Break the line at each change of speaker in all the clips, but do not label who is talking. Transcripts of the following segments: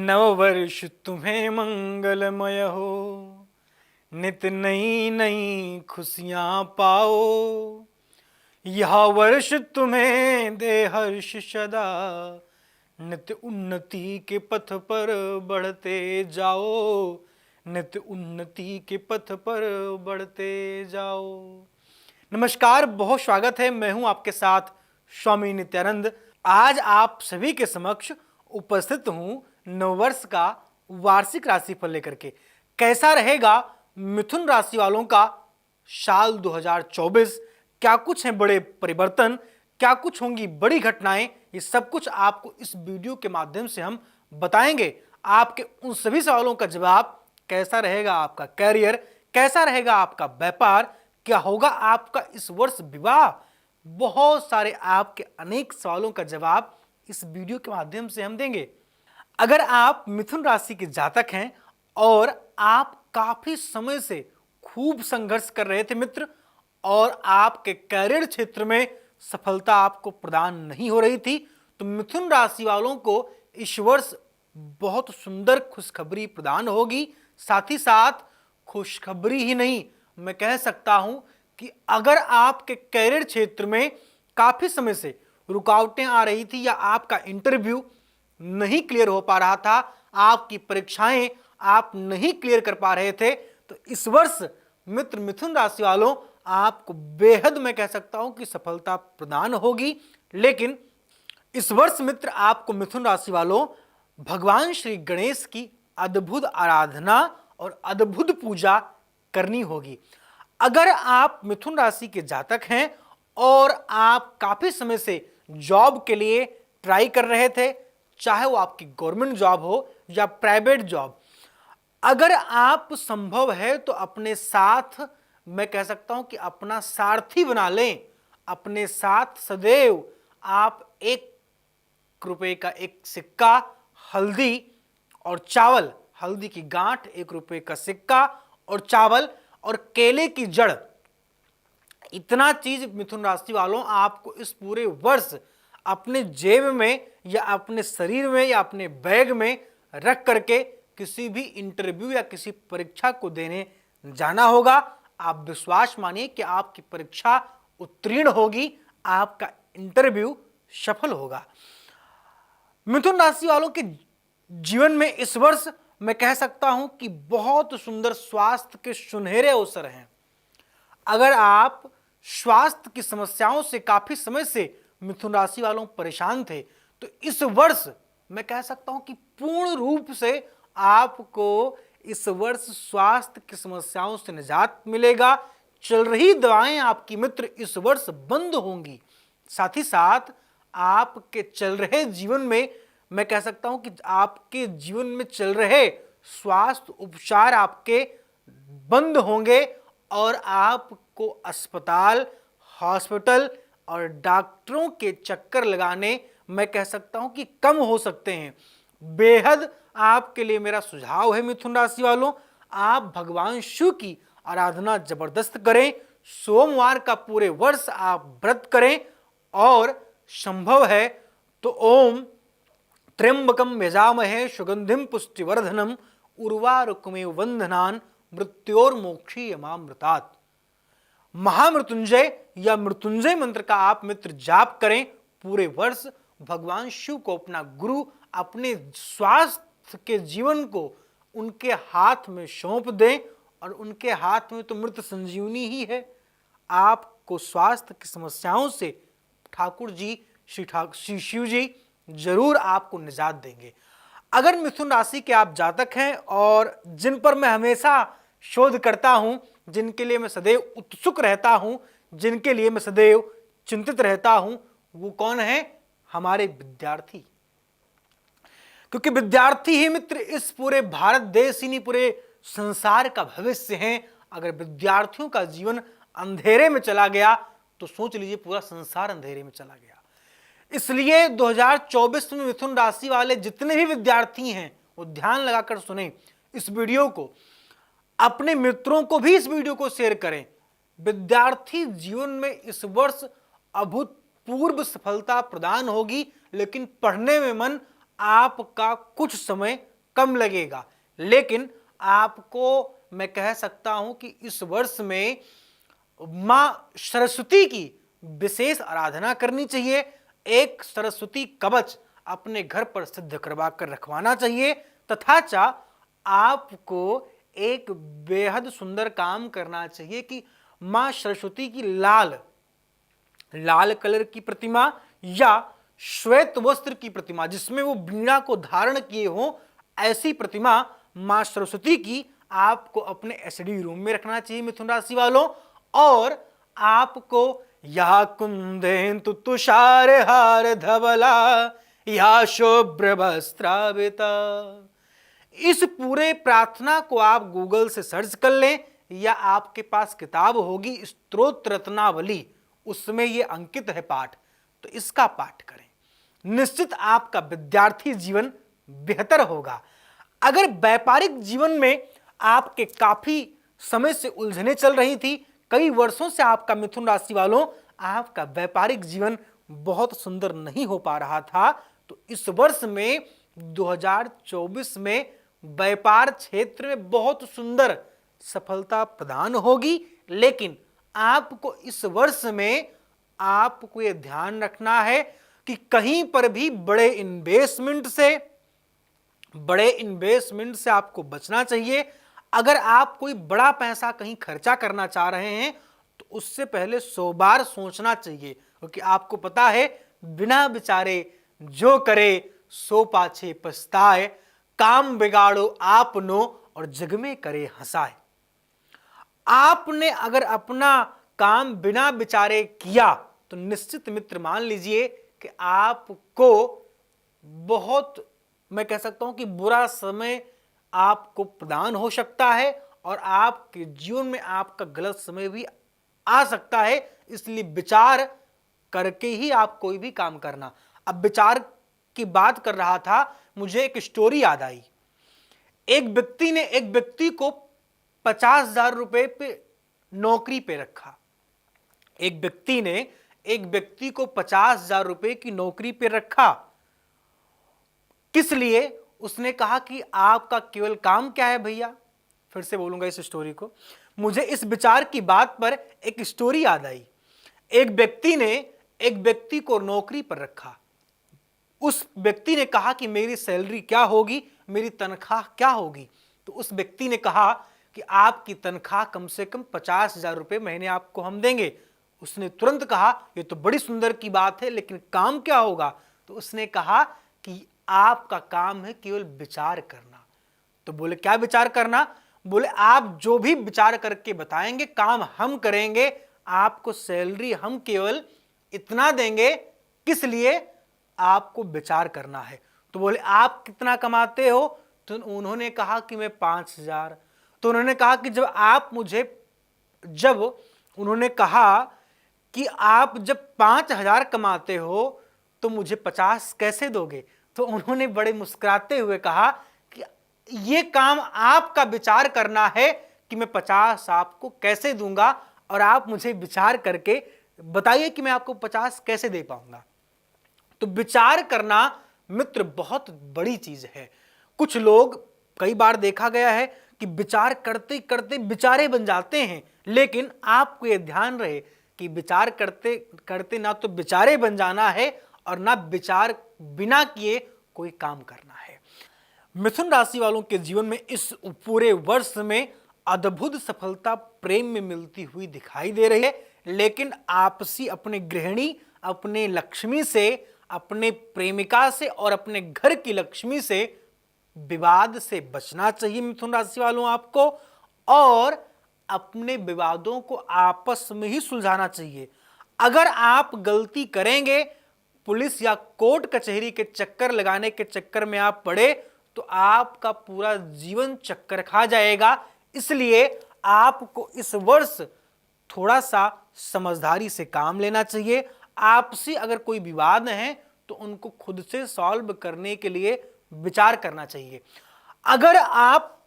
नववर्ष तुम्हें मंगलमय हो, नित नई नई खुशियाँ पाओ। यह वर्ष तुम्हें दे हर्ष सदा, नित्य उन्नति के पथ पर बढ़ते जाओ, नित्य उन्नति के पथ पर बढ़ते जाओ। नमस्कार, बहुत स्वागत है। मैं हूं आपके साथ स्वामी नित्यानंद। आज आप सभी के समक्ष उपस्थित हूं नववर्ष का वार्षिक राशिफल लेकर के। कैसा रहेगा मिथुन राशि वालों का साल 2024? क्या कुछ हैं बड़े परिवर्तन, क्या कुछ होंगी बड़ी घटनाएं, ये सब कुछ आपको इस वीडियो के माध्यम से हम बताएंगे। आपके उन सभी सवालों का जवाब, कैसा रहेगा आपका कैरियर, कैसा रहेगा आपका व्यापार, क्या होगा आपका इस वर्ष विवाह, बहुत सारे आपके अनेक सवालों का जवाब इस वीडियो के माध्यम से हम देंगे। अगर आप मिथुन राशि के जातक हैं और आप काफी समय से खूब संघर्ष कर रहे थे मित्र, और आपके कैरियर क्षेत्र में सफलता आपको प्रदान नहीं हो रही थी, तो मिथुन राशि वालों को इस वर्ष बहुत सुंदर खुशखबरी प्रदान होगी। साथ ही साथ खुशखबरी ही नहीं, मैं कह सकता हूं कि अगर आपके कैरियर क्षेत्र में काफी समय से रुकावटें आ रही थी या आपका इंटरव्यू नहीं क्लियर हो पा रहा था, आपकी परीक्षाएं आप नहीं क्लियर कर पा रहे थे, तो इस वर्ष मित्र मिथुन राशि वालों आपको बेहद, मैं कह सकता हूं कि सफलता प्रदान होगी। लेकिन इस वर्ष मित्र आपको मिथुन राशि वालों भगवान श्री गणेश की अद्भुत आराधना और अद्भुत पूजा करनी होगी। अगर आप मिथुन राशि के जातक हैं और आप काफी समय से जॉब के लिए ट्राई कर रहे थे, चाहे वो आपकी गवर्नमेंट जॉब हो या प्राइवेट जॉब, अगर आप संभव है तो अपने साथ, मैं कह सकता हूं कि अपना सारथी बना लें। अपने साथ सदैव आप ₹1 का एक सिक्का, हल्दी और चावल, हल्दी की गांठ, ₹1 का सिक्का और चावल और केले की जड़, इतना चीज मिथुन राशि वालों आपको इस पूरे वर्ष अपने जेब में या अपने शरीर में या अपने बैग में रख करके किसी भी इंटरव्यू या किसी परीक्षा को देने जाना होगा। आप विश्वास मानिए कि आपकी परीक्षा उत्तीर्ण होगी, आपका इंटरव्यू सफल होगा। मिथुन राशि वालों के जीवन में इस वर्ष मैं कह सकता हूं कि बहुत सुंदर स्वास्थ्य के सुनहरे अवसर हैं। अगर आप स्वास्थ्य की समस्याओं से काफी समय से मिथुन राशि वालों परेशान थे, तो इस वर्ष मैं कह सकता हूं कि पूर्ण रूप से आपको इस वर्ष स्वास्थ्य की समस्याओं से निजात मिलेगा। चल रही दवाएं आपकी मित्र इस वर्ष बंद होंगी। साथ ही साथ आपके चल रहे जीवन में, मैं कह सकता हूं कि आपके जीवन में चल रहे स्वास्थ्य उपचार आपके बंद होंगे और आपको अस्पताल, हॉस्पिटल और डॉक्टरों के चक्कर लगाने, मैं कह सकता हूं कि कम हो सकते हैं। बेहद आपके लिए मेरा सुझाव है मिथुन राशि वालों, आप भगवान शिव की आराधना जबरदस्त करें। सोमवार का पूरे वर्ष आप व्रत करें और संभव है तो ओम त्र्यंबकम यजामहे सुगंधिम पुष्टिवर्धनम उर्वारुकमेव वंदनान मृत्योर्मोक्षीयमामृतात्, महामृत्युंजय या मृत्युंजय मंत्र का आप मित्र जाप करें। पूरे वर्ष भगवान शिव को अपना गुरु, अपने स्वास्थ्य के जीवन को उनके हाथ में सौंप दें, और उनके हाथ में तो मृत संजीवनी ही है। आपको स्वास्थ्य की समस्याओं से ठाकुर जी, श्री शिव जी जरूर आपको निजात देंगे। अगर मिथुन राशि के आप जातक हैं और जिन पर मैं हमेशा शोध करता हूं, जिनके लिए मैं सदैव उत्सुक रहता हूं, जिनके लिए मैं सदैव चिंतित रहता हूं, वो कौन है? हमारे विद्यार्थी। क्योंकि विद्यार्थी ही मित्र इस पूरे भारत देश ही नहीं, पूरे संसार का भविष्य हैं। अगर विद्यार्थियों का जीवन अंधेरे में चला गया तो सोच लीजिए पूरा संसार अंधेरे में चला गया। इसलिए 2024 में मिथुन राशि वाले जितने भी विद्यार्थी हैं वो ध्यान लगाकर सुने इस वीडियो को, अपने मित्रों को भी इस वीडियो को शेयर करें। विद्यार्थी जीवन में इस वर्ष अभूतपूर्व सफलता प्रदान होगी, लेकिन पढ़ने में मन आपका कुछ समय कम लगेगा, लेकिन आपको मैं कह सकता हूं कि इस वर्ष में मां सरस्वती की विशेष आराधना करनी चाहिए। एक सरस्वती कवच अपने घर पर सिद्ध करवा कर रखवाना चाहिए, तथा आपको एक बेहद सुंदर काम करना चाहिए कि मां सरस्वती की लाल कलर की प्रतिमा या श्वेत वस्त्र की प्रतिमा जिसमें वो वीणा को धारण किए हो, ऐसी प्रतिमा मां सरस्वती की आपको अपने एसडी रूम में रखना चाहिए मिथुन राशि वालों। और आपको या कुंदेन्तु तुषार हार धवला या शुभ्र वस्त्रावृता, इस पूरे प्रार्थना को आप गूगल से सर्च कर लें या आपके पास किताब होगी स्तोत्र रत्नावली, उसमें यह अंकित है पाठ, तो इसका पाठ करें। निश्चित आपका विद्यार्थी जीवन बेहतर होगा। अगर व्यापारिक जीवन में आपके काफी समय से उलझने चल रही थी, कई वर्षों से आपका मिथुन राशि वालों आपका व्यापारिक जीवन बहुत सुंदर नहीं हो पा रहा था, तो इस वर्ष में 2024 में व्यापार क्षेत्र में बहुत सुंदर सफलता प्रदान होगी। लेकिन आपको इस वर्ष में आपको यह ध्यान रखना है कि कहीं पर भी बड़े इन्वेस्टमेंट से आपको बचना चाहिए। अगर आप कोई बड़ा पैसा कहीं खर्चा करना चाह रहे हैं तो उससे पहले 100 बार सोचना चाहिए, क्योंकि आपको पता है बिना विचारे जो करे सो पाछे पछताए, काम बिगाड़ो आपनो और जग में करे हंसाए। आपने अगर अपना काम बिना विचारे किया तो निश्चित मित्र मान लीजिए कि आपको बहुत, मैं कह सकता हूं कि बुरा समय आपको प्रदान हो सकता है और आपके जीवन में आपका गलत समय भी आ सकता है। इसलिए विचार करके ही आप कोई भी काम करना। अब विचार की बात कर रहा था, मुझे एक स्टोरी याद आई। एक व्यक्ति ने एक व्यक्ति को 50,000 रुपए पे नौकरी पे रखा। एक व्यक्ति ने एक व्यक्ति को 50,000 रुपए की नौकरी पे रखा। किस लिए? उसने कहा कि आपका केवल काम क्या है भैया। फिर से बोलूंगा इस स्टोरी को। मुझे इस विचार की बात पर एक स्टोरी याद आई। एक व्यक्ति ने एक व्यक्ति को नौकरी पर रखा। उस व्यक्ति ने कहा कि मेरी सैलरी क्या होगी, मेरी तनख्वाह क्या होगी। तो उस व्यक्ति ने कहा कि आपकी तनख्वाह कम से कम 50,000 रुपए महीने आपको हम देंगे। उसने तुरंत कहा ये तो बड़ी सुंदर की बात है, लेकिन काम क्या होगा? तो उसने कहा कि आपका काम है केवल विचार करना। तो बोले क्या विचार करना? बोले आप जो भी विचार करके बताएंगे काम हम करेंगे, आपको सैलरी हम केवल इतना देंगे। किस लिए? आपको विचार करना है। तो बोले आप कितना कमाते हो? तो उन्होंने कहा कि मैं 5,000। तो उन्होंने कहा कि जब उन्होंने कहा कि आप जब 5,000 कमाते हो तो मुझे 50 कैसे दोगे? तो उन्होंने बड़े मुस्कुराते हुए कहा कि ये काम आपका विचार करना है कि मैं 50 आपको कैसे दूंगा, और आप मुझे विचार करके बताइए कि मैं आपको 50 कैसे दे पाऊंगा। तो विचार करना मित्र बहुत बड़ी चीज है। कुछ लोग, कई बार देखा गया है कि विचार करते करते विचारे बन जाते हैं, लेकिन आपको यह ध्यान रहे कि विचार करते करते ना तो विचारे बन जाना है और ना विचार बिना किए कोई काम करना है। मिथुन राशि वालों के जीवन में इस पूरे वर्ष में अद्भुत सफलता प्रेम में मिलती हुई दिखाई दे रही है, लेकिन आपसी अपने गृहिणी, अपने लक्ष्मी से, अपने प्रेमिका से और अपने घर की लक्ष्मी से विवाद से बचना चाहिए मिथुन राशि वालों आपको, और अपने विवादों को आपस में ही सुलझाना चाहिए। अगर आप गलती करेंगे, पुलिस या कोर्ट कचहरी के चक्कर लगाने के चक्कर में आप पड़े तो आपका पूरा जीवन चक्कर खा जाएगा। इसलिए आपको इस वर्ष थोड़ा सा समझदारी से काम लेना चाहिए। आपसी अगर कोई विवाद है तो उनको खुद से सॉल्व करने के लिए विचार करना चाहिए। अगर आप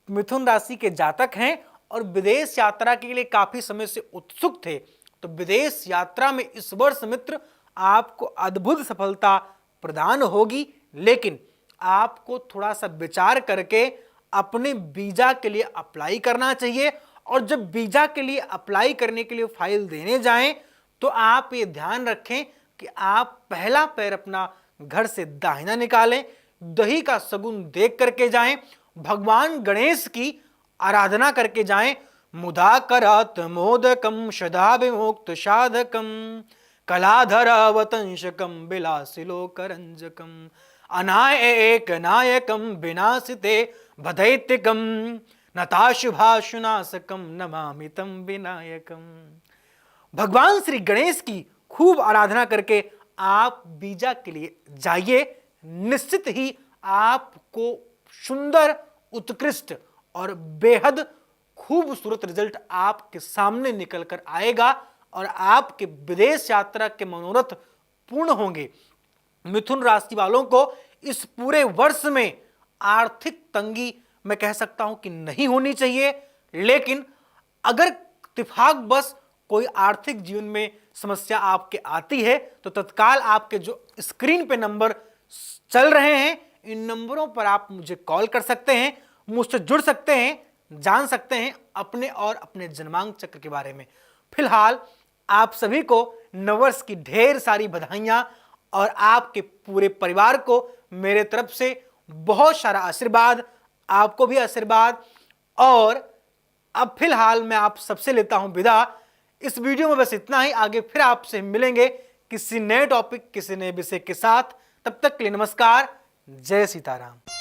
मिथुन राशि के जातक हैं और विदेश यात्रा के लिए काफी समय से उत्सुक थे, तो विदेश यात्रा में इस वर्ष मित्र आपको अद्भुत सफलता प्रदान होगी। लेकिन आपको थोड़ा सा विचार करके अपने वीजा के लिए अप्लाई करना चाहिए। और जब वीजा के लिए अप्लाई करने के लिए फाइल देने जाएं तो आप ये ध्यान रखें कि आप पहला पैर अपना घर से दाहिना निकालें, दही का सगुन देख करके जाएं, भगवान गणेश की आराधना करके जाएं। मुदा करात मोदकम सदा विमुक्त साधकम कलाधरावतंशकम विलासिलोकरंजकम अनाय एक नायकम विनाशिते भदैत्यकम नताशुभाशुनाशकम नमामि तम विनायकम। भगवान श्री गणेश की खूब आराधना करके आप वीजा के लिए जाइए। निश्चित ही आपको सुंदर, उत्कृष्ट और बेहद खूबसूरत रिजल्ट आपके सामने निकल कर आएगा और आपके विदेश यात्रा के मनोरथ पूर्ण होंगे। मिथुन राशि वालों को इस पूरे वर्ष में आर्थिक तंगी मैं कह सकता हूं कि नहीं होनी चाहिए, लेकिन अगर इत्तेफाक बस कोई आर्थिक जीवन में समस्या आपके आती है तो तत्काल आपके जो स्क्रीन पे नंबर चल रहे हैं, इन नंबरों पर आप मुझे कॉल कर सकते हैं, मुझसे जुड़ सकते हैं, जान सकते हैं अपने और अपने जन्मांक चक्र के बारे में। फिलहाल आप सभी को नववर्ष की ढेर सारी बधाइयां और आपके पूरे परिवार को मेरे तरफ से बहुत सारा आशीर्वाद, आपको भी आशीर्वाद। और अब फिलहाल मैं आप सबसे लेता हूं विदा। इस वीडियो में बस इतना ही, आगे फिर आपसे मिलेंगे किसी नए टॉपिक, किसी नए विषय के साथ। तब तक के लिए नमस्कार, जय सीताराम।